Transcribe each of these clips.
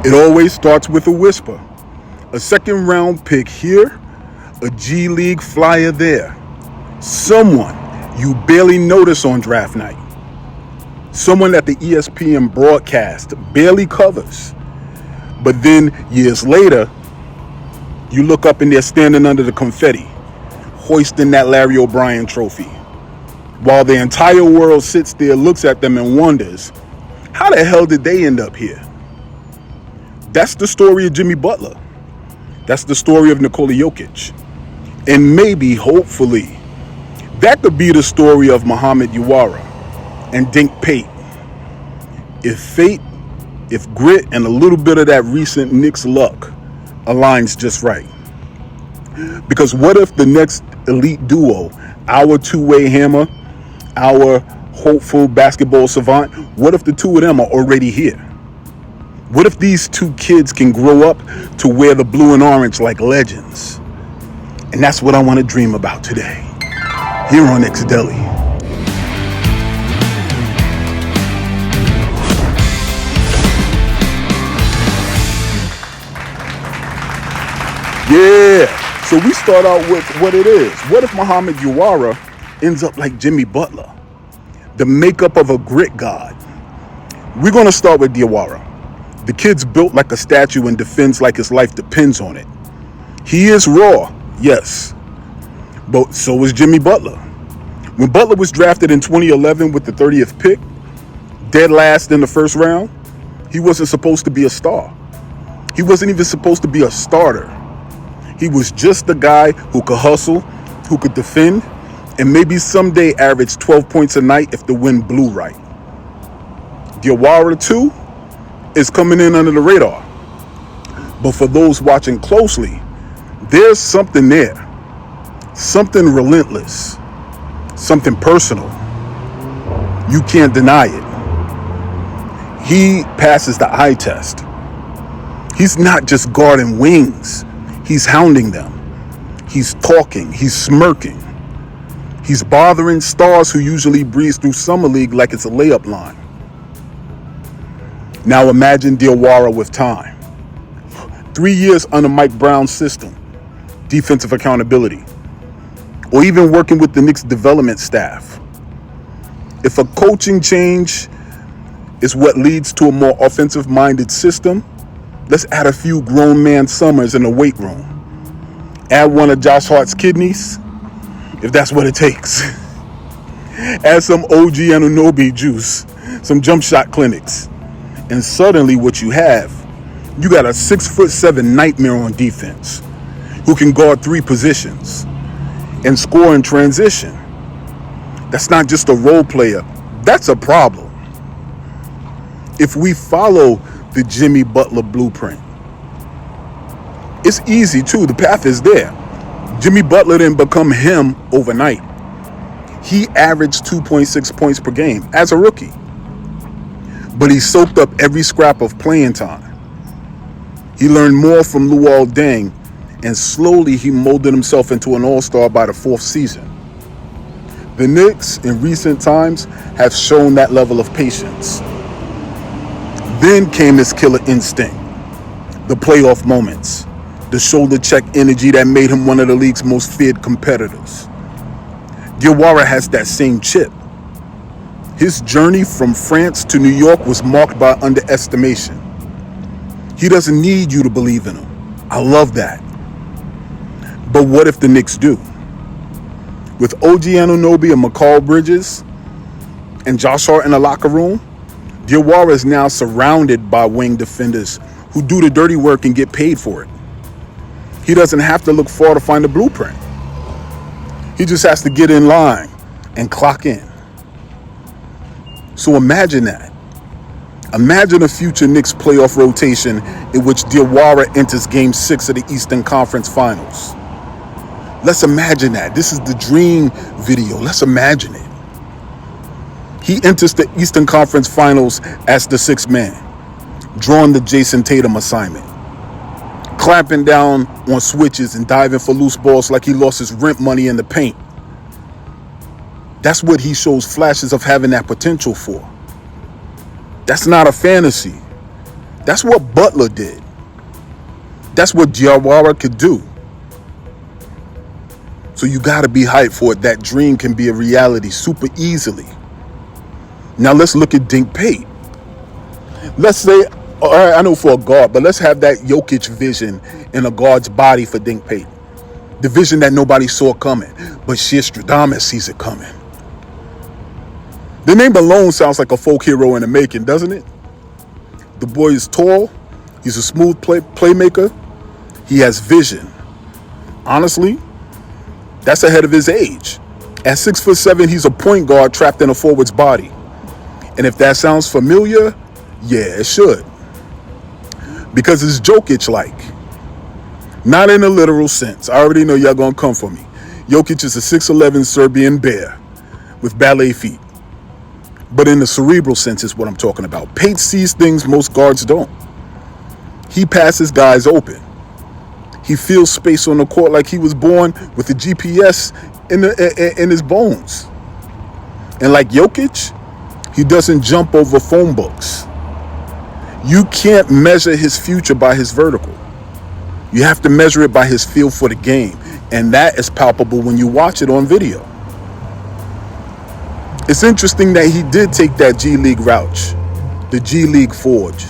It always starts with a whisper. A second round pick here, a G League flyer there. Someone you barely notice on draft night. Someone that the ESPN broadcast barely covers. But then years later, you look up and they're standing under the confetti, hoisting that Larry O'Brien trophy. While the entire world sits there, looks at them and wonders, how the hell did they end up here? That's the story of Jimmy Butler. That's the story of Nikola Jokić. And maybe, hopefully, that could be the story of Mohammad Diwara and Dink Pate. If fate, if grit, and a little bit of that recent Knicks luck aligns just right. Because what if the next elite duo, our two-way hammer, our hopeful basketball savant, what if the two of them are already here? What if these two kids can grow up to wear the blue and orange like legends? And that's what I want to dream about today, here on Knicks Deli. Yeah, so we start out with what it is. What if Mohammad Diwara ends up like Jimmy Butler, the makeup of a grit god? We're going to start with Diwara. The kid's built like a statue and defends like his life depends on it. He is raw, yes, but so is Jimmy Butler. When Butler was drafted in 2011 with the 30th pick, dead last in the first round, he wasn't supposed to be a star. He wasn't even supposed to be a starter. He was just the guy who could hustle, who could defend, and maybe someday average 12 points a night if the wind blew right. Diwara, too, is coming in under the radar. But for those watching closely, there's something there. Something relentless. Something personal. You can't deny it. He passes the eye test. He's not just guarding wings. He's hounding them. He's talking. He's smirking. He's bothering stars who usually breeze through summer league like it's a layup line. Now imagine Diawara with time. 3 years under Mike Brown's system, defensive accountability, or even working with the Knicks development staff. If a coaching change is what leads to a more offensive-minded system, let's add a few grown man summers in the weight room. Add one of Josh Hart's kidneys, if that's what it takes. Add some OG Anunoby juice, some jump shot clinics. And suddenly what you got a 6'7" nightmare on defense who can guard 3 positions and score in transition. That's not just a role player. That's a problem. If we follow the Jimmy Butler blueprint, it's easy too. The path is there. Jimmy Butler didn't become him overnight. He averaged 2.6 points per game as a rookie. But he soaked up every scrap of playing time. He learned more from Luol Deng, and slowly he molded himself into an all-star by the 4th season. The Knicks, in recent times, have shown that level of patience. Then came his killer instinct, the playoff moments, the shoulder check energy that made him one of the league's most feared competitors. Diwara has that same chip. His journey from France to New York was marked by underestimation. He doesn't need you to believe in him. I love that. But what if the Knicks do? With OG Anunoby and McCall Bridges and Josh Hart in the locker room, Diwara is now surrounded by wing defenders who do the dirty work and get paid for it. He doesn't have to look far to find a blueprint. He just has to get in line and clock in. So imagine that. Imagine a future Knicks playoff rotation in which Diwara enters Game 6 of the Eastern Conference Finals. Let's imagine that. This is the dream video. Let's imagine it. He enters the Eastern Conference Finals as the 6th man, drawing the Jason Tatum assignment, clamping down on switches and diving for loose balls like he lost his rent money in the paint. That's what he shows flashes of having that potential for. That's not a fantasy. That's what Butler did. That's what Diawara could do. So you got to be hyped for it. That dream can be a reality super easily. Now let's look at Dink Pate. Let's say, all right, I know for a guard, but let's have that Jokić vision in a guard's body for Dink Pate. The vision that nobody saw coming, but Stradamus sees it coming. The name alone sounds like a folk hero in the making, doesn't it? The boy is tall. He's a smooth playmaker. He has vision. Honestly, that's ahead of his age. At 6'7", he's a point guard trapped in a forward's body. And if that sounds familiar, yeah, it should. Because it's Jokić-like. Not in a literal sense. I already know y'all gonna come for me. Jokić is a 6'11" Serbian bear with ballet feet. But in the cerebral sense is what I'm talking about. Pate sees things most guards don't. He passes guys open. He feels space on the court like he was born with a GPS in his bones. And like Jokić, he doesn't jump over phone books. You can't measure his future by his vertical. You have to measure it by his feel for the game. And that is palpable when you watch it on video. It's interesting that he did take that G League route, the G League forge.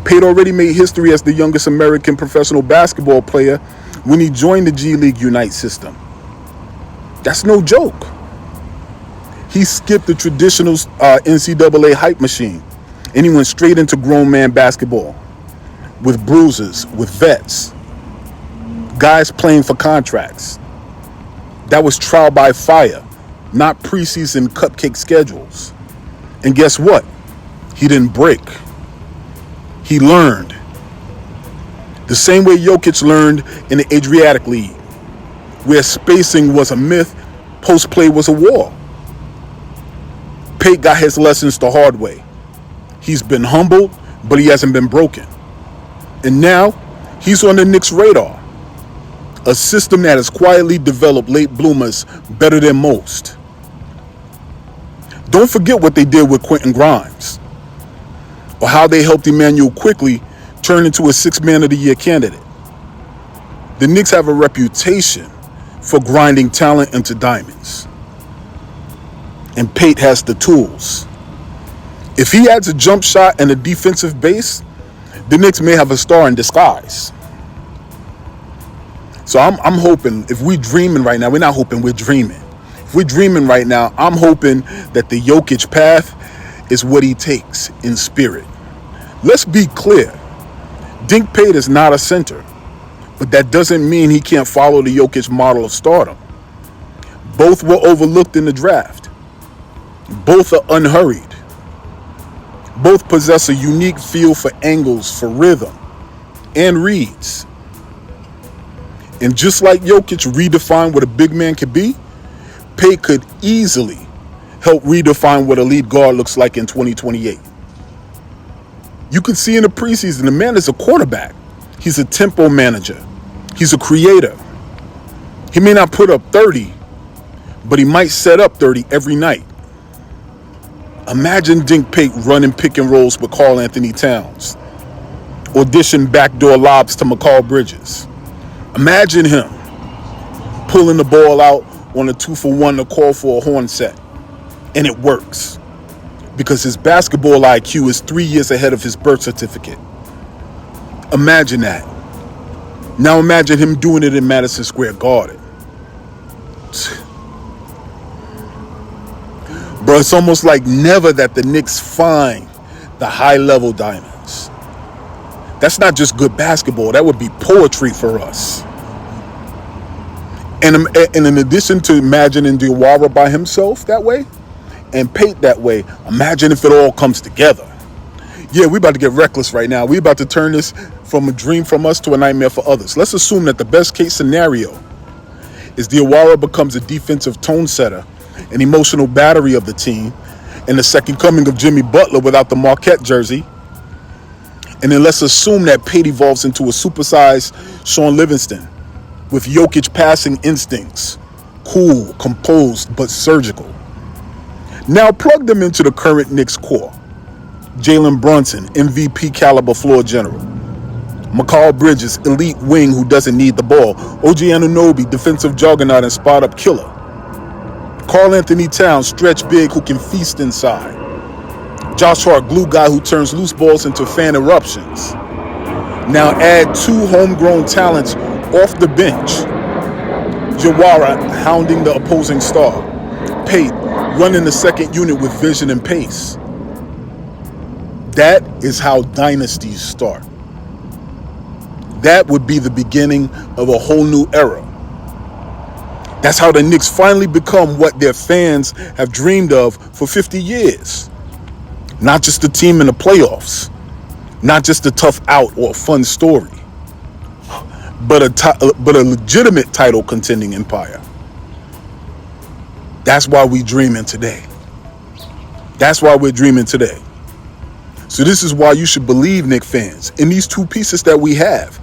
Pate already made history as the youngest American professional basketball player when he joined the G League Unite system. That's no joke. He skipped the traditional NCAA hype machine, and he went straight into grown man basketball with bruises, with vets, guys playing for contracts. That was trial by fire, not preseason cupcake schedules. And guess what? He didn't break. He learned. The same way Jokić learned in the Adriatic League, where spacing was a myth, post-play was a war. Pate got his lessons the hard way. He's been humbled, but he hasn't been broken. And now, he's on the Knicks' radar. A system that has quietly developed late bloomers better than most. Don't forget what they did with Quentin Grimes, or how they helped Emmanuel quickly turn into a Sixth Man of the Year candidate. The Knicks have a reputation for grinding talent into diamonds. And Pate has the tools. If he adds a jump shot and a defensive base, the Knicks may have a star in disguise. So I'm hoping, if we're dreaming right now, we're not hoping, we're dreaming. If we're dreaming right now, I'm hoping that the Jokić path is what he takes in spirit. Let's be clear. Dink Pate is not a center, but that doesn't mean he can't follow the Jokić model of stardom. Both were overlooked in the draft. Both are unhurried. Both possess a unique feel for angles, for rhythm, and reads. And just like Jokić redefined what a big man could be, Pate could easily help redefine what a lead guard looks like in 2028. You can see in the preseason, the man is a quarterback. He's a tempo manager. He's a creator. He may not put up 30, but he might set up 30 every night. Imagine Dink Pate running pick and rolls with Karl Anthony Towns. Audition backdoor lobs to McCall Bridges. Imagine him pulling the ball out on a 2-for-1 to call for a horn set. And it works. Because his basketball IQ is 3 years ahead of his birth certificate. Imagine that. Now imagine him doing it in Madison Square Garden. Bro, it's almost like never that the Knicks find the high-level diamonds. That's not just good basketball. That would be poetry for us. And in addition to imagining Diwara by himself that way, and Pate that way, imagine if it all comes together. Yeah, we about to get reckless right now. We about to turn this from a dream from us to a nightmare for others. Let's assume that the best case scenario is Diwara becomes a defensive tone setter, an emotional battery of the team, and the second coming of Jimmy Butler without the Marquette jersey. And then let's assume that Pate evolves into a supersized Sean Livingston with Jokić passing instincts, cool, composed, but surgical. Now plug them into the current Knicks core. Jalen Brunson, MVP caliber floor general. Mikal Bridges, elite wing who doesn't need the ball. OG Anunoby, defensive juggernaut and spot-up killer. Karl Anthony Towns, stretch big who can feast inside. Josh Hart, glue guy who turns loose balls into fan eruptions. Now add 2 homegrown talents off the bench. Diwara hounding the opposing star. Pate running the second unit with vision and pace. That is how dynasties start. That would be the beginning of a whole new era. That's how the Knicks finally become what their fans have dreamed of for 50 years. Not just a team in the playoffs. Not just a tough out or a fun story. But a legitimate title contending empire. That's why we're dreaming today. That's why we're dreaming today. So this is why you should believe, Knicks fans, in these 2 pieces that we have,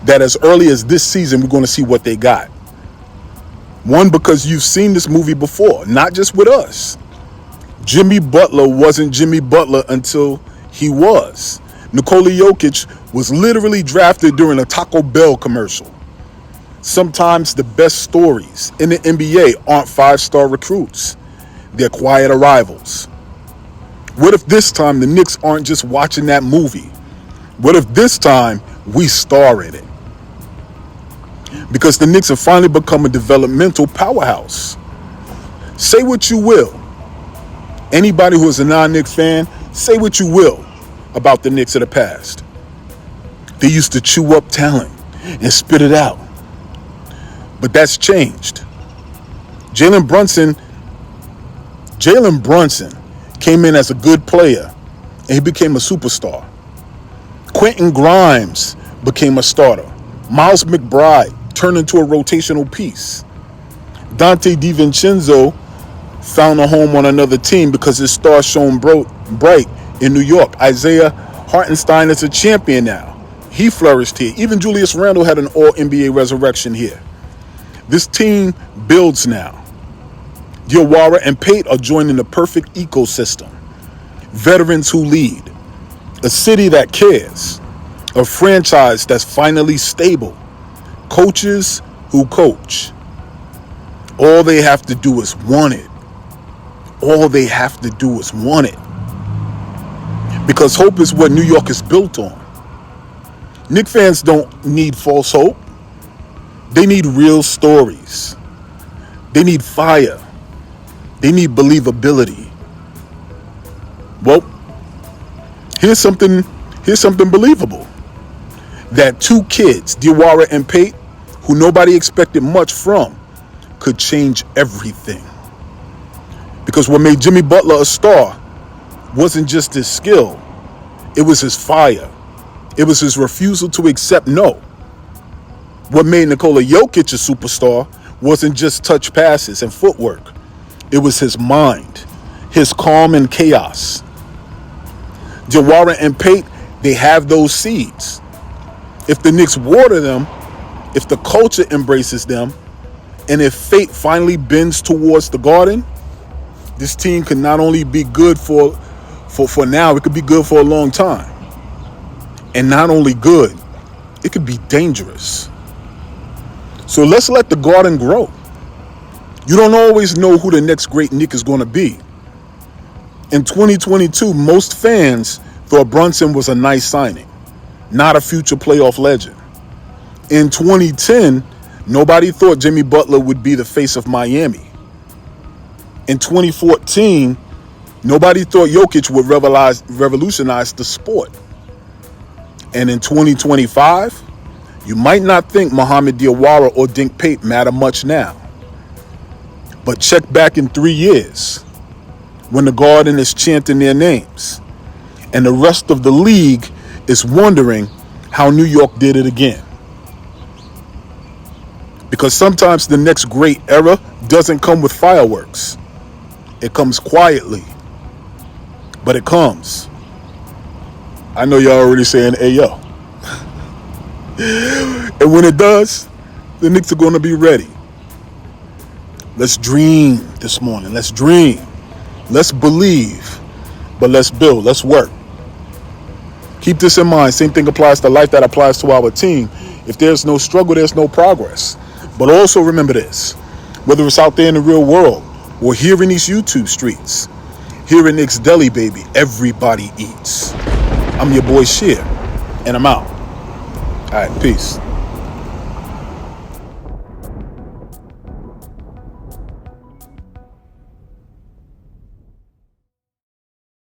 that as early as this season, we're going to see what they got. One, because you've seen this movie before, not just with us. Jimmy Butler wasn't Jimmy Butler until he was. Nikola Jokić was literally drafted during a Taco Bell commercial. Sometimes the best stories in the NBA aren't 5-star recruits. They're quiet arrivals. What if this time the Knicks aren't just watching that movie? What if this time we star in it? Because the Knicks have finally become a developmental powerhouse. Say what you will. Anybody who is a non-Knicks fan, say what you will about the Knicks of the past. They used to chew up talent and spit it out. But that's changed. Jalen Brunson came in as a good player and he became a superstar. Quentin Grimes became a starter. Miles McBride turned into a rotational piece. Dante DiVincenzo found a home on another team because his star shone bright in New York. Isaiah Hartenstein is a champion now. He flourished here. Even Julius Randle had an All-NBA resurrection here. This team builds now. Diwara and Pate are joining the perfect ecosystem. Veterans who lead. A city that cares. A franchise that's finally stable. Coaches who coach. All they have to do is want it. All they have to do is want it. Because hope is what New York is built on. Knicks fans don't need false hope. They need real stories. They need fire. They need believability. Well, here's something believable. That 2 kids, Diwara and Pate, who nobody expected much from, could change everything. Because what made Jimmy Butler a star wasn't just his skill. It was his fire. It was his refusal to accept no. What made Nikola Jokić a superstar wasn't just touch passes and footwork. It was his mind, his calm in chaos. Diwara and Pate, they have those seeds. If the Knicks water them, if the culture embraces them, and if fate finally bends towards the garden, this team can not only be good for now, it could be good for a long time. And not only good, it could be dangerous. So let's let the garden grow. You don't always know who the next great Knick is going to be. In 2022, most fans thought Brunson was a nice signing, not a future playoff legend. In 2010, nobody thought Jimmy Butler would be the face of Miami. In 2014, nobody thought Jokić would revolutionize the sport. And in 2025, you might not think Mohammad Diawara or Dink Pate matter much now. But check back in 3 years when the Garden is chanting their names and the rest of the league is wondering how New York did it again. Because sometimes the next great era doesn't come with fireworks. It comes quietly, but it comes. I know y'all already saying, hey, yo. And when it does, the Knicks are going to be ready. Let's dream this morning. Let's dream. Let's believe. But let's build. Let's work. Keep this in mind. Same thing applies to life that applies to our team. If there's no struggle, there's no progress. But also remember this, whether it's out there in the real world or here in these YouTube streets, here in Knicks Deli, baby, everybody eats. I'm your boy Sheer, and I'm out. All right, peace.